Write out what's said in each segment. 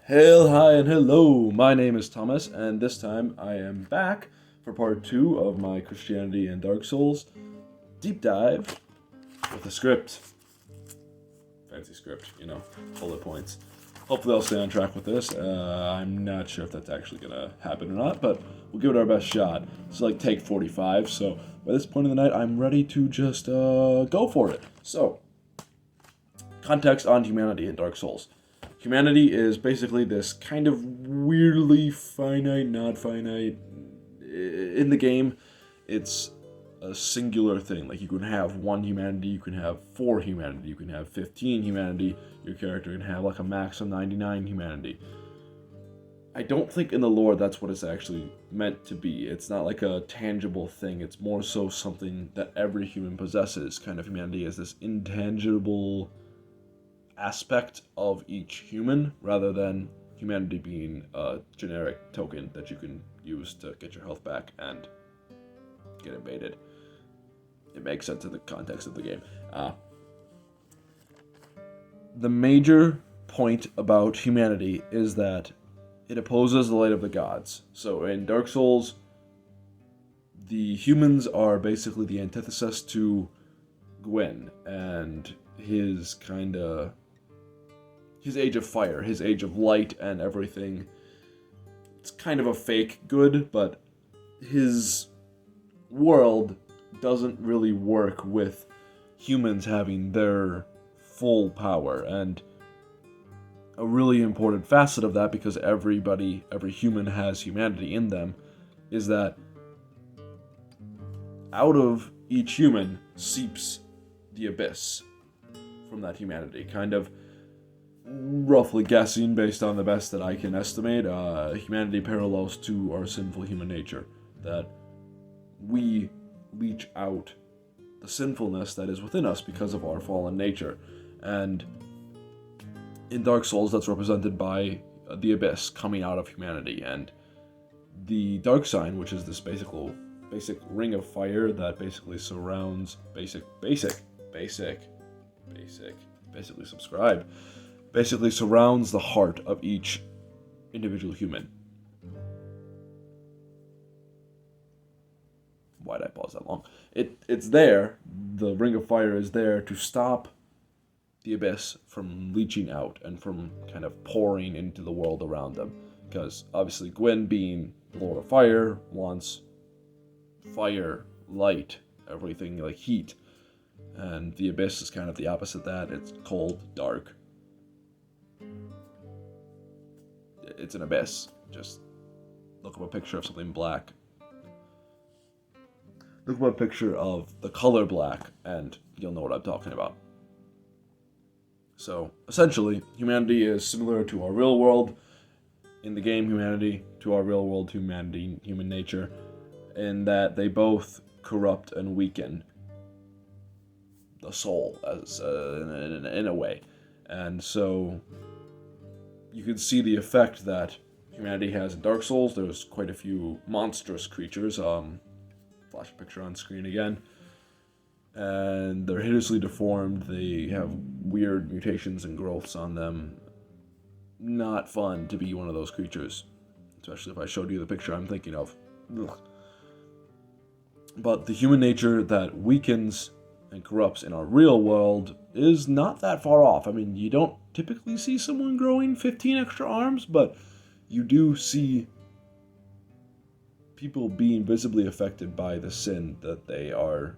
Hail, hi, and hello. My name is Thomas, and this time I am back for part 2 of my Christianity and Dark Souls deep dive with a script. Fancy script, bullet points. Hopefully I'll stay on track with this. I'm not sure if that's actually going to happen or not, but we'll give it our best shot. It's like take 45, so by this point in the night, I'm ready to just go for it. So, context on humanity in Dark Souls. Humanity is basically this kind of weirdly finite, not finite. In the game, it's a singular thing. Like, you can have 1 humanity, you can have 4 humanity, you can have 15 humanity. Your character can have like a max of 99 humanity. I don't think in the lore that's what it's actually meant to be. It's not like a tangible thing. It's more so something that every human possesses. Kind of humanity is this intangible aspect of each human, rather than humanity being a generic token that you can use to get your health back and get invaded. It makes sense in the context of the game. The major point about humanity is that it opposes the light of the gods. So in Dark Souls, the humans are basically the antithesis to Gwyn and his age of fire, his age of light and everything. It's kind of a fake good, but his world doesn't really work with humans having their full power. And a really important facet of that, because every human has humanity in them, is that out of each human seeps the abyss from that humanity. Kind of roughly guessing, based on the best that I can estimate, humanity parallels to our sinful human nature. That we leach out the sinfulness that is within us because of our fallen nature. And in Dark Souls, that's represented by the abyss coming out of humanity. And the dark sign, which is this basic ring of fire that basically surrounds basically surrounds the heart of each individual human. Why'd I pause that long? It's there. The ring of fire is there to stop the abyss from leaching out and from kind of pouring into the world around them. Because obviously Gwyn, being the Lord of Fire, wants fire, light, everything like heat. And the abyss is kind of the opposite of that. It's cold, dark. It's an abyss. Just look up a picture of something black. Look up a picture of the color black, and you'll know what I'm talking about. So, essentially, humanity is similar to our real world. In the game, humanity to our real world humanity, human nature, in that they both corrupt and weaken the soul, as in a way. And so you can see the effect that humanity has in Dark Souls. There's quite a few monstrous creatures. Flash a picture on screen again. And they're hideously deformed. They have weird mutations and growths on them. Not fun to be one of those creatures. Especially if I showed you the picture I'm thinking of. Ugh. But the human nature that weakens and corrupts in our real world is not that far off. I mean, you don't typically see someone growing 15 extra arms, but you do see people being visibly affected by the sin that they are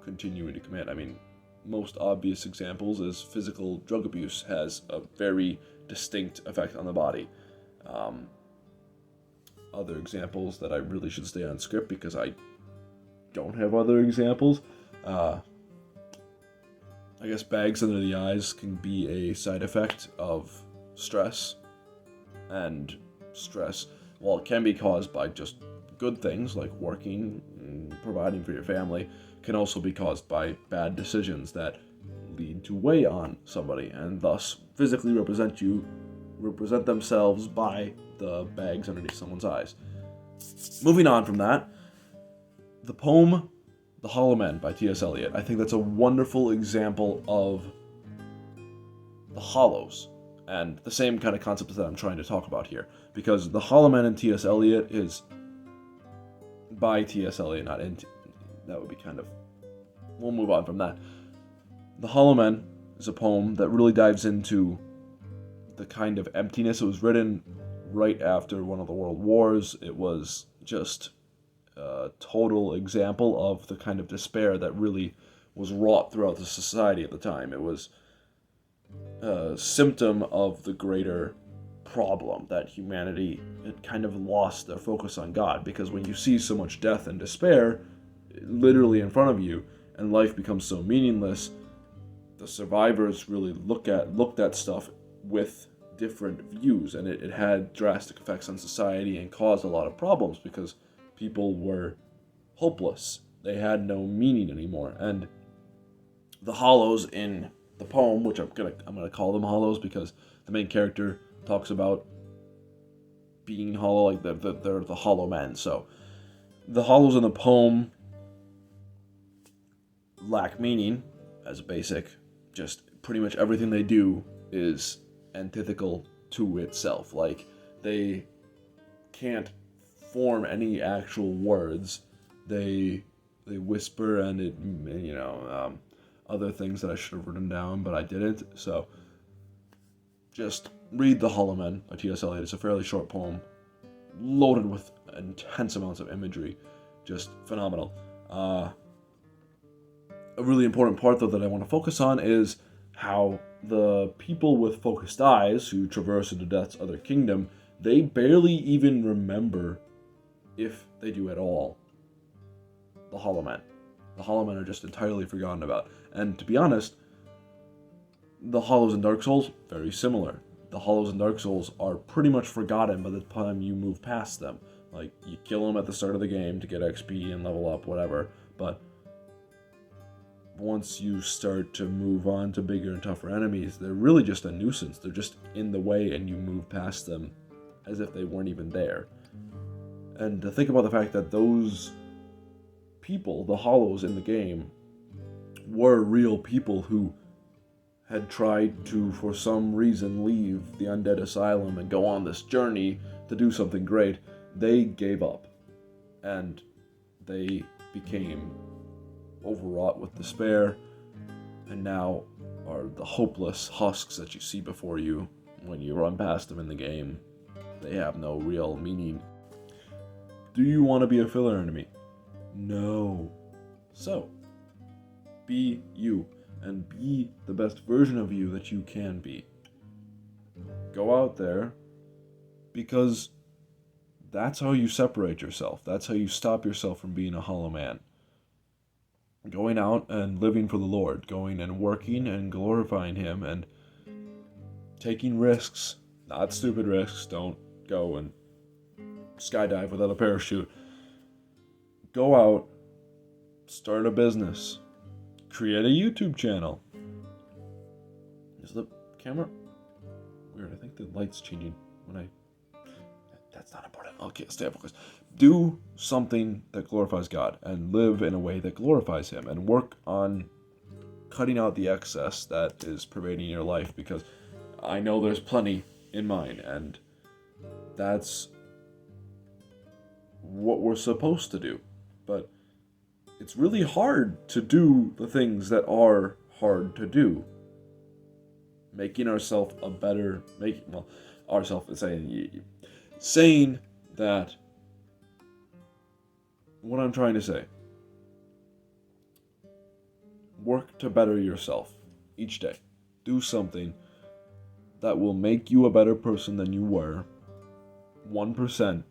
continuing to commit. I mean, most obvious examples is physical drug abuse has a very distinct effect on the body. Other examples that I really should stay on script because I don't have other examples. I guess bags under the eyes can be a side effect of stress. And stress, while it can be caused by just good things like working and providing for your family, can also be caused by bad decisions that lead to weigh on somebody and thus physically represent themselves by the bags underneath someone's eyes. Moving on from that, the poem The Hollow Men by T.S. Eliot. I think that's a wonderful example of the hollows And the same kind of concept that I'm trying to talk about here. Because the Hollow Man in T.S. Eliot is by T.S. Eliot, not in... That would be kind of... We'll move on from that. The Hollow Man is a poem that really dives into the kind of emptiness. It was written right after one of the world wars. It was just a total example of the kind of despair that really was wrought throughout the society at the time. It was a symptom of the greater problem that humanity had kind of lost their focus on God, because when you see so much death and despair literally in front of you and life becomes so meaningless, the survivors really looked at stuff with different views, and it had drastic effects on society and caused a lot of problems because people were hopeless. They had no meaning anymore. And the hollows in the poem, which I'm gonna call them hollows because the main character talks about being hollow, like they're the hollow men. So the hollows in the poem lack meaning as a basic. Just pretty much everything they do is antithetical to itself. Like, they can't form any actual words. They whisper, and it, other things that I should have written down, but I didn't. So just read The Hollow Men by T.S. Eliot. It's a fairly short poem, loaded with intense amounts of imagery. Just phenomenal. A really important part, though, that I want to focus on is how the people with focused eyes who traverse into Death's other kingdom, they barely even remember, if they do at all, the Hollow Men. The Hollow Men are just entirely forgotten about. And to be honest, the Hollows in Dark Souls, very similar. The Hollows in Dark Souls are pretty much forgotten by the time you move past them. Like, you kill them at the start of the game to get XP and level up, whatever, but once you start to move on to bigger and tougher enemies, they're really just a nuisance. They're just in the way, and you move past them as if they weren't even there. And to think about the fact that those people, the Hollows in the game, were real people who had tried to, for some reason, leave the Undead Asylum and go on this journey to do something great, they gave up. And they became overwrought with despair, and now are the hopeless husks that you see before you when you run past them in the game. They have no real meaning. Do you want to be a filler enemy? No. So, be you, and be the best version of you that you can be. Go out there, because that's how you separate yourself. That's how you stop yourself from being a hollow man. Going out and living for the Lord, going and working and glorifying Him, and taking risks, not stupid risks. Don't go and skydive without a parachute. Go out, start a business, create a YouTube channel. Is the camera weird? I think the light's changing when I... That's not important. Okay, stay focused. Do something that glorifies God, and live in a way that glorifies Him, and work on cutting out the excess that is pervading your life, because I know there's plenty in mine, and that's what we're supposed to do. But it's really hard to do the things that are hard to do. Making ourselves a better... saying that... What I'm trying to say. Work to better yourself each day. Do something that will make you a better person than you were 1%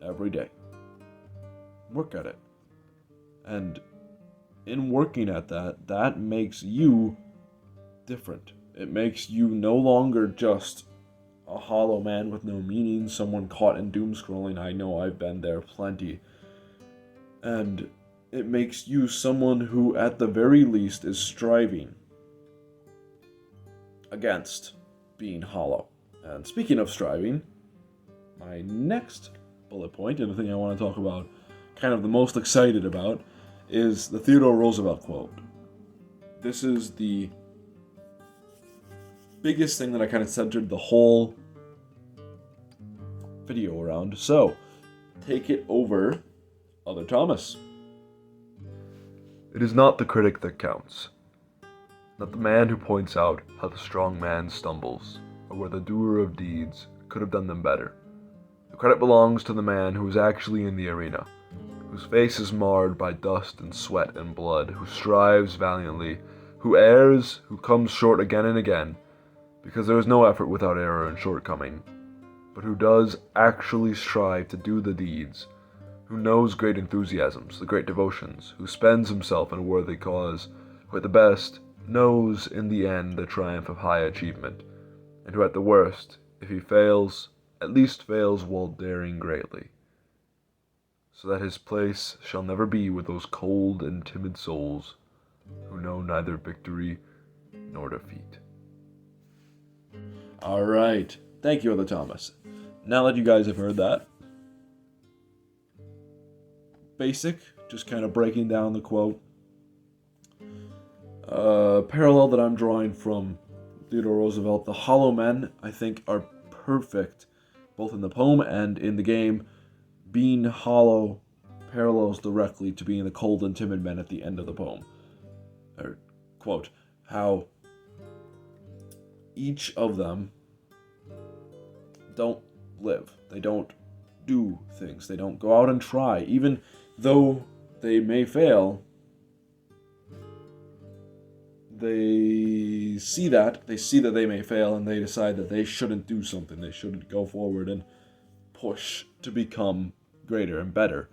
every day. Work at it. And in working at that, that makes you different. It makes you no longer just a hollow man with no meaning, someone caught in doom scrolling. I know I've been there plenty. And it makes you someone who, at the very least, is striving against being hollow. And speaking of striving, my next bullet point, and the thing I want to talk about, kind of the most excited about, is the Theodore Roosevelt quote. This is the biggest thing that I kind of centered the whole video around. So, take it over, Other Thomas. It is not the critic that counts, not the man who points out how the strong man stumbles, or where the doer of deeds could have done them better. The credit belongs to the man who is actually in the arena, whose face is marred by dust and sweat and blood, who strives valiantly, who errs, who comes short again and again, because there is no effort without error and shortcoming, but who does actually strive to do the deeds, who knows great enthusiasms, the great devotions, who spends himself in a worthy cause, who at the best knows in the end the triumph of high achievement, and who at the worst, if he fails, at least fails while daring greatly, so that his place shall never be with those cold and timid souls who know neither victory nor defeat. All right. Thank you, Other Thomas. Now that you guys have heard that, basic, just kind of breaking down the quote. Parallel that I'm drawing from Theodore Roosevelt, the hollow men, I think, are perfect, both in the poem and in the game. Being hollow parallels directly to being the cold and timid men at the end of the poem. Or, quote, how each of them don't live. They don't do things. They don't go out and try. Even though they may fail, they see that they may fail, and they decide that they shouldn't do something. They shouldn't go forward and push to become greater and better.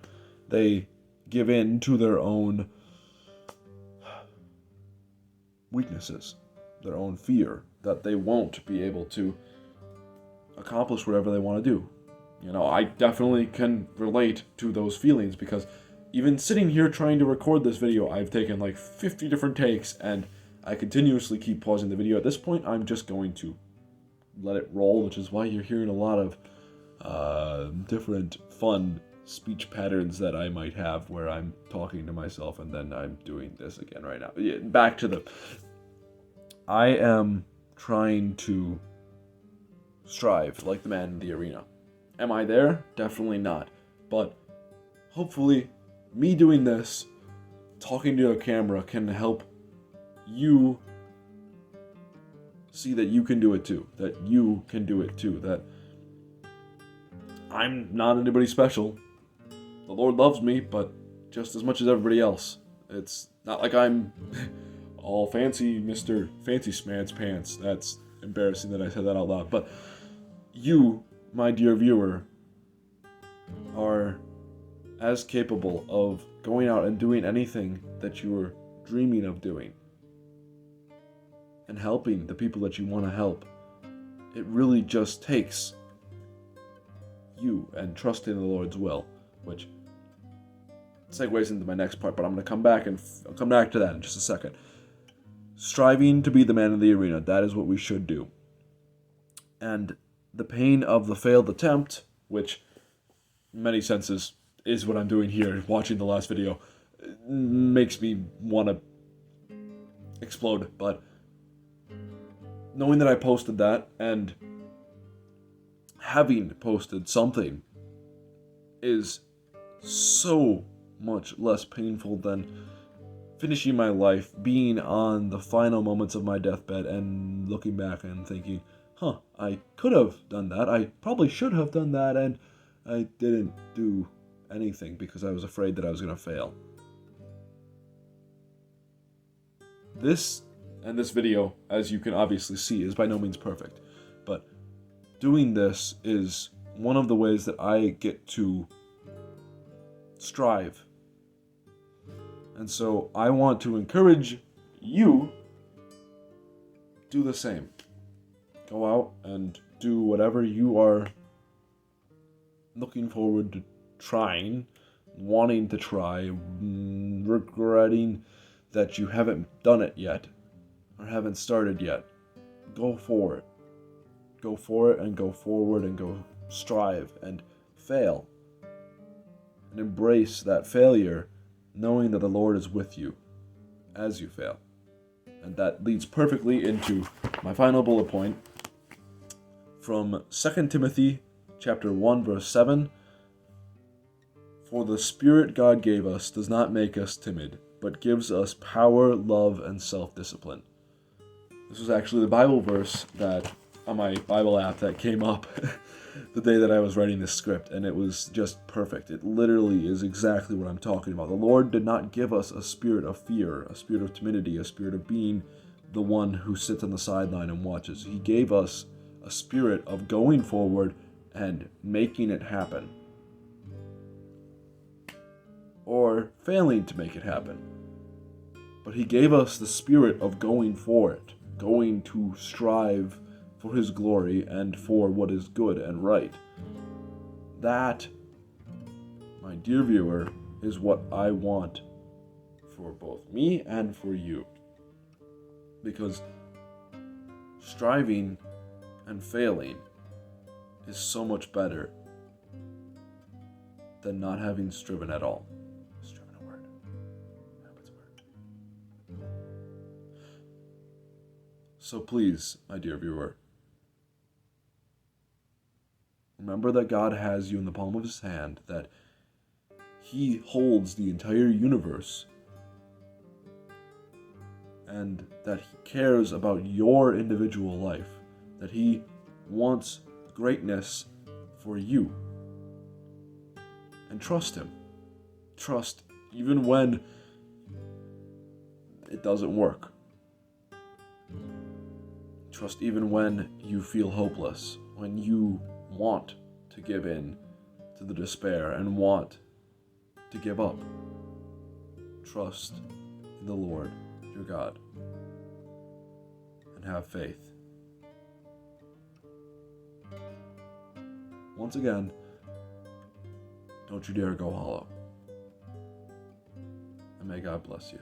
They give in to their own weaknesses, their own fear that they won't be able to accomplish whatever they want to do. You know, I definitely can relate to those feelings, because even sitting here trying to record this video, I've taken like 50 different takes, and I continuously keep pausing the video. At this point, I'm just going to let it roll, which is why you're hearing a lot of different fun speech patterns that I might have where I'm talking to myself and then I'm doing this again right now. Yeah, back to I am trying to strive like the man in the arena. Am I there? Definitely not. But hopefully, me doing this, talking to a camera, can help you see that you can do it too. That you can do it too. That I'm not anybody special. The Lord loves me, but just as much as everybody else. It's not like I'm all fancy Mr. Fancy Smans Pants. That's embarrassing that I said that out loud. But you, my dear viewer, are as capable of going out and doing anything that you were dreaming of doing and helping the people that you want to help. It really just takes you and trusting the Lord's will, which segues into my next part, but I'm going to come back and I'll come back to that in just a second. Striving to be the man in the arena, that is what we should do. And the pain of the failed attempt, which in many senses is what I'm doing here, watching the last video, makes me want to explode. But knowing that I posted that and having posted something is so much less painful than finishing my life, being on the final moments of my deathbed and looking back and thinking, I could have done that, I probably should have done that, and I didn't do anything because I was afraid that I was going to fail. This video, as you can obviously see, is by no means perfect, but doing this is one of the ways that I get to strive. And so I want to encourage you do the same. Go out and do whatever you are looking forward to trying, wanting to try, regretting that you haven't done it yet or haven't started yet. Go for it. Go for it and go forward and go strive and fail. And embrace that failure, knowing that the Lord is with you as you fail. And that leads perfectly into my final bullet point from 2 Timothy chapter 1, verse 7. For the Spirit God gave us does not make us timid, but gives us power, love, and self-discipline. This was actually the Bible verse that on my Bible app that came up the day that I was writing this script, and it was just perfect. It literally is exactly what I'm talking about. The Lord did not give us a spirit of fear, a spirit of timidity, a spirit of being the one who sits on the sideline and watches. He gave us a spirit of going forward and making it happen, or failing to make it happen. But he gave us the spirit of going for it, going to strive for his glory and for what is good and right. That, my dear viewer, is what I want for both me and for you. Because striving and failing is so much better than not having striven at all. Striven a word? I hope it's a word. So please, my dear viewer, remember that God has you in the palm of his hand, that he holds the entire universe, and that he cares about your individual life, that he wants greatness for you. And trust him. Trust even when it doesn't work. Trust even when you feel hopeless, when you want to give in to the despair and want to give up. Trust in the Lord your God and have faith. Once again, don't you dare go hollow. And may God bless you.